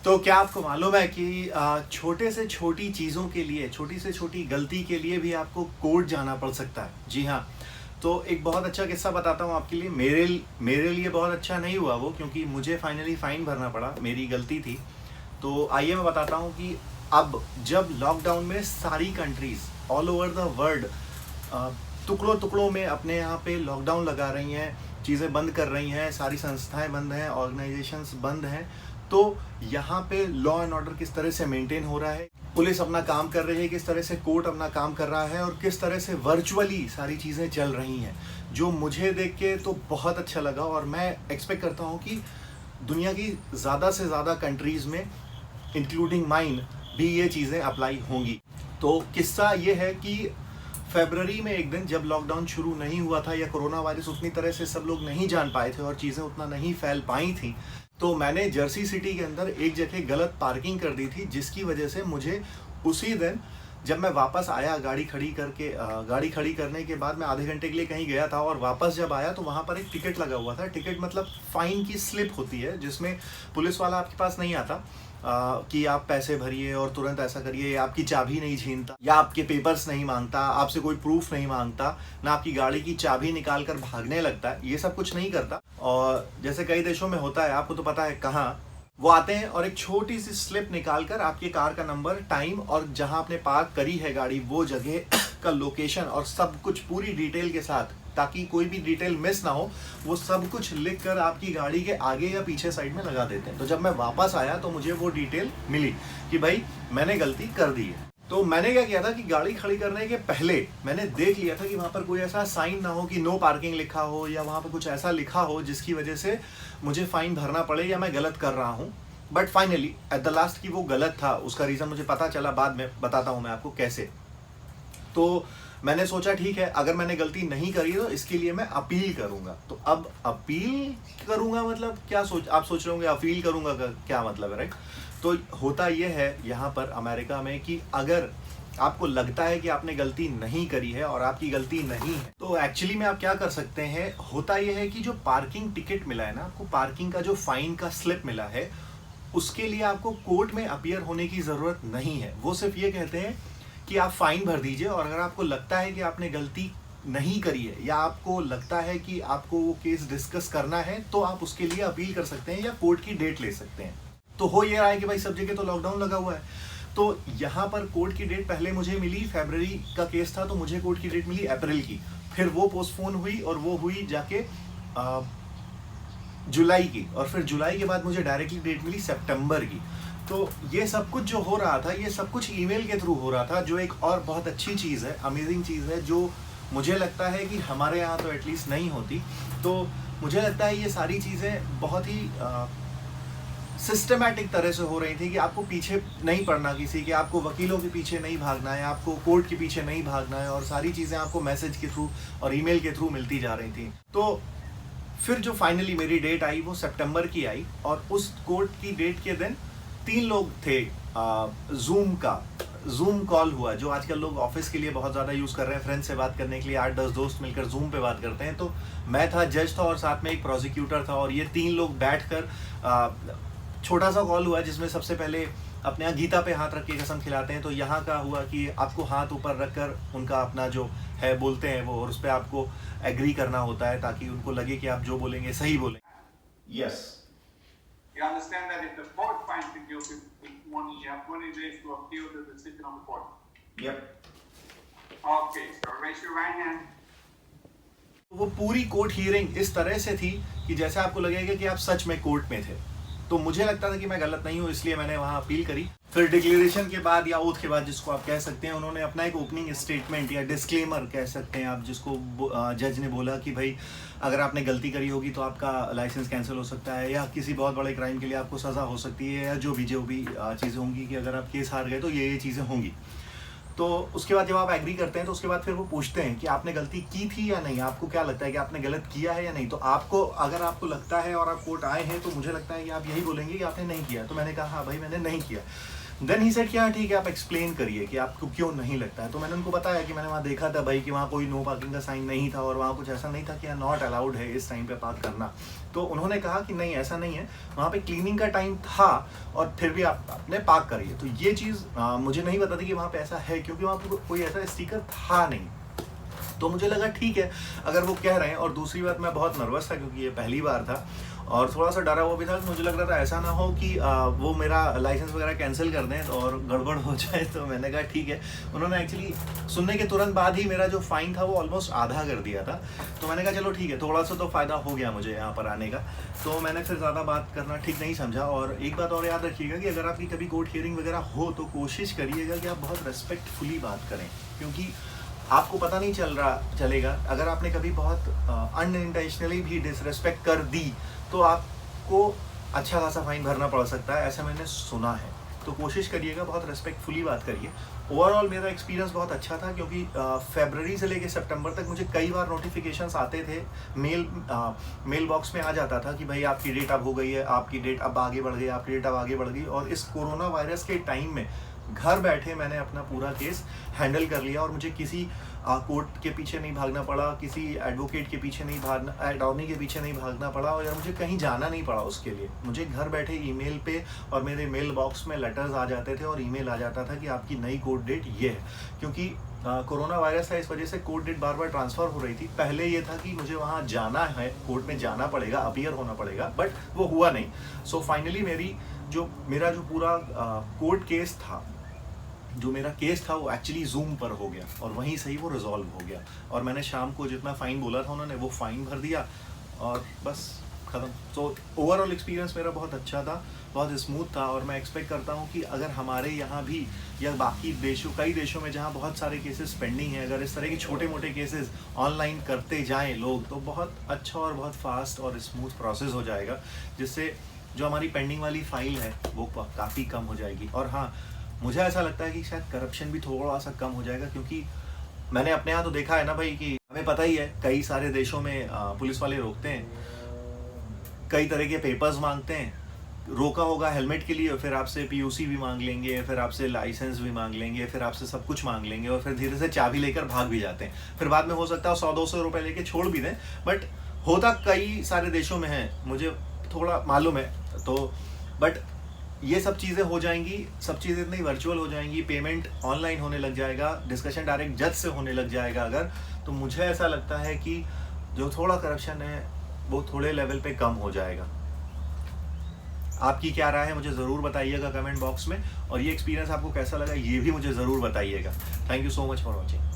तो क्या आपको मालूम है कि छोटे से छोटी चीज़ों के लिए, छोटी से छोटी गलती के लिए भी आपको कोर्ट जाना पड़ सकता है। जी हाँ, तो एक बहुत अच्छा किस्सा बताता हूँ आपके लिए। मेरे लिए बहुत अच्छा नहीं हुआ वो, क्योंकि मुझे फाइनली फ़ाइन भरना पड़ा, मेरी गलती थी। तो आइए मैं बताता हूँ कि अब जब लॉकडाउन में सारी countries all over the world टुकड़ों टुकड़ों में अपने यहाँ पे लॉकडाउन लगा रही हैं, चीज़ें बंद कर रही हैं, सारी संस्थाएं बंद हैं, ऑर्गेनाइजेशंस बंद हैं, तो यहाँ पे लॉ एंड ऑर्डर किस तरह से मेंटेन हो रहा है, पुलिस अपना काम कर रही है, किस तरह से कोर्ट अपना काम कर रहा है, और किस तरह से वर्चुअली सारी चीज़ें चल रही हैं, जो मुझे देख के तो बहुत अच्छा लगा। और मैं एक्सपेक्ट करता हूँ कि दुनिया की ज़्यादा से ज़्यादा कंट्रीज़ में, इंक्लूडिंग माइन, भी ये चीज़ें अप्लाई होंगी। तो किस्सा ये है कि फरवरी में एक दिन जब लॉकडाउन शुरू नहीं हुआ था, या कोरोना वायरस उतनी तरह से सब लोग नहीं जान पाए थे और चीज़ें उतना नहीं फैल पाई थी, तो मैंने जर्सी सिटी के अंदर एक जगह गलत पार्किंग कर दी थी, जिसकी वजह से मुझे उसी दिन जब मैं वापस आया गाड़ी खड़ी करके, गाड़ी खड़ी करने के बाद मैं आधे घंटे के लिए कहीं गया था, और वापस जब आया तो वहाँ पर एक टिकट लगा हुआ था। टिकट मतलब फ़ाइन की स्लिप होती है, जिसमें पुलिस वाला आपके पास नहीं आता कि आप पैसे भरिए और तुरंत ऐसा करिए, या आपकी चाबी नहीं छीनता, या आपके पेपर्स नहीं मांगता, आपसे कोई प्रूफ नहीं मांगता, ना आपकी गाड़ी की चाबी निकाल कर भागने लगता है, ये सब कुछ नहीं करता। और जैसे कई देशों में होता है, आपको तो पता है कहाँ, वो आते हैं और एक छोटी सी स्लिप निकाल कर आपके कार का नंबर, टाइम और जहां आपने पार्क करी है गाड़ी, वो जगह का लोकेशन और सब कुछ पूरी डिटेल के साथ, ताकि कोई भी डिटेल मिस ना हो, वो सब कुछ लिख कर आपकी गाड़ी के आगे या पीछे साइड में लगा देते हैं। तो जब मैं वापस आया तो मुझे वो डिटेल मिली कि भाई मैंने गलती कर दी है। तो मैंने क्या किया था कि गाड़ी खड़ी करने के पहले मैंने देख लिया था कि वहाँ पर कोई ऐसा साइन ना हो कि नो पार्किंग लिखा हो, या वहाँ पर कुछ ऐसा लिखा हो जिसकी वजह से मुझे फ़ाइन भरना पड़े या मैं गलत कर रहा हूँ। But finally at the last कि वो गलत था, उसका रीज़न मुझे पता चला, बाद में बताता हूँ मैं आपको कैसे। तो मैंने सोचा ठीक है, अगर मैंने गलती नहीं करी तो इसके लिए मैं अपील करूँगा। तो अब अपील करूँगा मतलब क्या आप सोच रहे होंगे अपील करूँगा का क्या मतलब है, राइट? तो होता ये है यहाँ पर अमेरिका में कि अगर आपको लगता है कि आपने गलती नहीं करी है और आपकी गलती नहीं है, तो एक्चुअली में आप क्या कर सकते हैं, होता यह है कि जो पार्किंग टिकट मिला है ना आपको, पार्किंग का जो फाइन का स्लिप मिला है, उसके लिए आपको कोर्ट में अपीयर होने की ज़रूरत नहीं है। वो सिर्फ ये कहते हैं कि आप फाइन भर दीजिए, और अगर आपको लगता है कि आपने गलती नहीं करी है, या आपको लगता है कि आपको वो केस डिस्कस करना है, तो आप उसके लिए अपील कर सकते हैं या कोर्ट की डेट ले सकते हैं। तो हो ये रहा है कि भाई सब जगह तो लॉकडाउन लगा हुआ है, तो यहाँ पर कोर्ट की डेट पहले मुझे मिली, फरवरी का केस था तो मुझे कोर्ट की डेट मिली अप्रैल की, फिर वो पोस्टपोन हुई और वो हुई जाके जुलाई की, और फिर जुलाई के बाद मुझे डायरेक्टली डेट मिली सितंबर की। तो ये सब कुछ जो हो रहा था, ये सब कुछ ईमेल के थ्रू हो रहा था, जो एक और बहुत अच्छी चीज़ है, अमेजिंग चीज़ है, जो मुझे लगता है कि हमारे यहाँ तो एटलीस्ट नहीं होती। तो मुझे लगता है ये सारी चीज़ें बहुत ही सिस्टमैटिक तरह से हो रही थी कि आपको पीछे नहीं पड़ना किसी के, आपको वकीलों के पीछे नहीं भागना है, आपको कोर्ट के पीछे नहीं भागना है, और सारी चीज़ें आपको मैसेज के थ्रू और ईमेल के थ्रू मिलती जा रही थी। तो फिर जो फाइनली मेरी डेट आई वो सितंबर की आई, और उस कोर्ट की डेट के दिन 3 लोग थे, जूम कॉल हुआ, जो आजकल लोग ऑफिस के लिए बहुत ज़्यादा यूज़ कर रहे हैं, फ्रेंड्स से बात करने के लिए 8-10 दोस्त मिलकर जूम पे बात करते हैं। तो मैं था, जज था, और साथ में एक प्रोसिक्यूटर था, और ये 3 लोग बैठकर छोटा सा कॉल हुआ, जिसमें सबसे पहले अपने यहाँ गीता पे हाथ रख के कसम खिलाते हैं। तो यहाँ का हुआ कि आपको हाथ ऊपर रखकर उनका अपना जो है बोलते हैं वो, और उस पर आपको एग्री करना होता है, ताकि उनको लगे कि आप जो बोलेंगे सही बोलेंगे। Yes. You understand that if the court finds you guilty, you have 20 days to appeal the decision of the court. Yep. Okay, so raise your right hand. वो पूरी कोर्ट हियरिंग इस तरह से थी कि जैसे आपको लगेगा कि आप सच में कोर्ट में थे। तो मुझे लगता था कि मैं गलत नहीं हूँ, इसलिए मैंने वहाँ अपील करी। फिर डिक्लेरेशन के बाद या ओथ के बाद, जिसको आप कह सकते हैं, उन्होंने अपना एक ओपनिंग स्टेटमेंट या डिस्क्लेमर कह सकते हैं आप, जिसको जज ने बोला कि भाई अगर आपने गलती करी होगी तो आपका लाइसेंस कैंसिल हो सकता है, या किसी बहुत बड़े क्राइम के लिए आपको सज़ा हो सकती है, या जो भी चीज़ें होंगी कि अगर आप केस हार गए तो ये चीज़ें होंगी। तो उसके बाद जब आप एग्री करते हैं तो उसके बाद फिर वो पूछते हैं कि आपने गलती की थी या नहीं, आपको क्या लगता है कि आपने गलत किया है या नहीं। तो आपको अगर आपको लगता है और आप कोर्ट आए हैं, तो मुझे लगता है कि आप यही बोलेंगे कि आपने नहीं किया। तो मैंने कहा हाँ भाई मैंने नहीं किया। देन ही सेड कि हाँ ठीक है, आप एक्सप्लेन करिए कि आपको क्यों नहीं लगता है। तो मैंने उनको बताया कि मैंने वहाँ देखा था भाई कि वहाँ कोई नो पार्किंग का साइन नहीं था और वहाँ कुछ ऐसा नहीं था कि नॉट अलाउड है इस टाइम पे पार्क करना। तो उन्होंने कहा कि नहीं ऐसा नहीं है, वहाँ पे क्लीनिंग का टाइम था और फिर भी आप अपने पार्क करिए। तो ये चीज़ मुझे नहीं पता थी कि वहाँ पे ऐसा है, क्योंकि वहाँ पे कोई ऐसा स्टिकर था नहीं। तो मुझे लगा ठीक है अगर वो कह रहे हैं। और दूसरी बात, मैं बहुत नर्वस था क्योंकि ये पहली बार था और थोड़ा सा डरा हुआ भी था। मुझे लग रहा था ऐसा ना हो कि वो मेरा लाइसेंस वगैरह कैंसिल कर दें और गड़बड़ हो जाए। तो मैंने कहा ठीक है। उन्होंने एक्चुअली सुनने के तुरंत बाद ही मेरा जो फ़ाइन था वो ऑलमोस्ट आधा कर दिया था। तो मैंने कहा चलो ठीक है, थोड़ा सा तो फ़ायदा हो गया मुझे यहाँ पर आने का। तो मैंने फिर ज़्यादा बात करना ठीक नहीं समझा। और एक बात और याद रखिएगा कि अगर आपकी कभी कोर्ट हियरिंग वगैरह हो तो कोशिश करिएगा कि आप बहुत रेस्पेक्टफुली बात करें, क्योंकि आपको पता नहीं चलेगा अगर आपने कभी बहुत अनइंटेंशनली भी डिसरेस्पेक्ट कर दी तो आपको अच्छा खासा फाइन भरना पड़ सकता है, ऐसा मैंने सुना है। तो कोशिश करिएगा बहुत रेस्पेक्टफुली बात करिए। ओवरऑल मेरा एक्सपीरियंस बहुत अच्छा था, क्योंकि फरवरी से लेकर सितंबर तक मुझे कई बार नोटिफिकेशंस आते थे, मेल बॉक्स में आ जाता था कि भाई आपकी डेट अब हो गई है, आपकी डेट अब आगे बढ़ गई, आपकी डेट अब आगे बढ़ गई। और इस कोरोना वायरस के टाइम में घर बैठे मैंने अपना पूरा केस हैंडल कर लिया और मुझे किसी कोर्ट के पीछे नहीं भागना पड़ा, किसी एडवोकेट के पीछे नहीं भागना, अटॉर्नी के पीछे नहीं भागना पड़ा, और मुझे कहीं जाना नहीं पड़ा उसके लिए। मुझे घर बैठे ईमेल पे और मेरे मेल बॉक्स में लेटर्स आ जाते थे और ईमेल आ जाता था कि आपकी नई कोर्ट डेट ये है। क्योंकि कोरोना वायरस था, इस वजह से कोर्ट डेट बार बार ट्रांसफ़र हो रही थी। पहले ये था कि मुझे वहाँ जाना है, कोर्ट में जाना पड़ेगा, अपीयर होना पड़ेगा, बट वो हुआ नहीं। सो फाइनली मेरा जो पूरा कोर्ट केस था, जो मेरा केस था वो एक्चुअली जूम पर हो गया और वहीं से ही वो रिजॉल्व हो गया। और मैंने शाम को जितना फ़ाइन बोला था उन्होंने वो फ़ाइन भर दिया और बस ख़त्म। तो ओवरऑल एक्सपीरियंस मेरा बहुत अच्छा था, बहुत स्मूथ था। और मैं एक्सपेक्ट करता हूँ कि अगर हमारे यहाँ भी या बाकी कई देशों में जहाँ बहुत सारे केसेस पेंडिंग हैं, अगर इस तरह के छोटे मोटे केसेस ऑनलाइन करते जाएँ लोग, तो बहुत अच्छा और बहुत फास्ट और स्मूथ प्रोसेस हो जाएगा, जिससे जो हमारी पेंडिंग वाली फ़ाइल है वो काफ़ी कम हो जाएगी। और हाँ, मुझे ऐसा लगता है कि शायद करप्शन भी थोड़ा सा कम हो जाएगा, क्योंकि मैंने अपने यहाँ तो देखा है ना भाई कि हमें पता ही है कई सारे देशों में पुलिस वाले रोकते हैं, कई तरह के पेपर्स मांगते हैं। रोका होगा हेलमेट के लिए, फिर आपसे पीयूसी भी मांग लेंगे, फिर आपसे लाइसेंस भी मांग लेंगे, फिर आपसे सब कुछ मांग लेंगे और फिर धीरे से चाबी लेकर भाग भी जाते हैं। फिर बाद में हो सकता है 100-200 रुपये लेके छोड़ भी दें, बट होता कई सारे देशों में है, मुझे थोड़ा मालूम है। तो बट ये सब चीज़ें हो जाएंगी, सब चीज़ें इतनी वर्चुअल हो जाएंगी, पेमेंट ऑनलाइन होने लग जाएगा, डिस्कशन डायरेक्ट जज से होने लग जाएगा अगर, तो मुझे ऐसा लगता है कि जो थोड़ा करप्शन है वो थोड़े लेवल पे कम हो जाएगा। आपकी क्या राय है मुझे ज़रूर बताइएगा कमेंट बॉक्स में, और ये एक्सपीरियंस आपको कैसा लगा ये भी मुझे ज़रूर बताइएगा। Thank you so much for watching.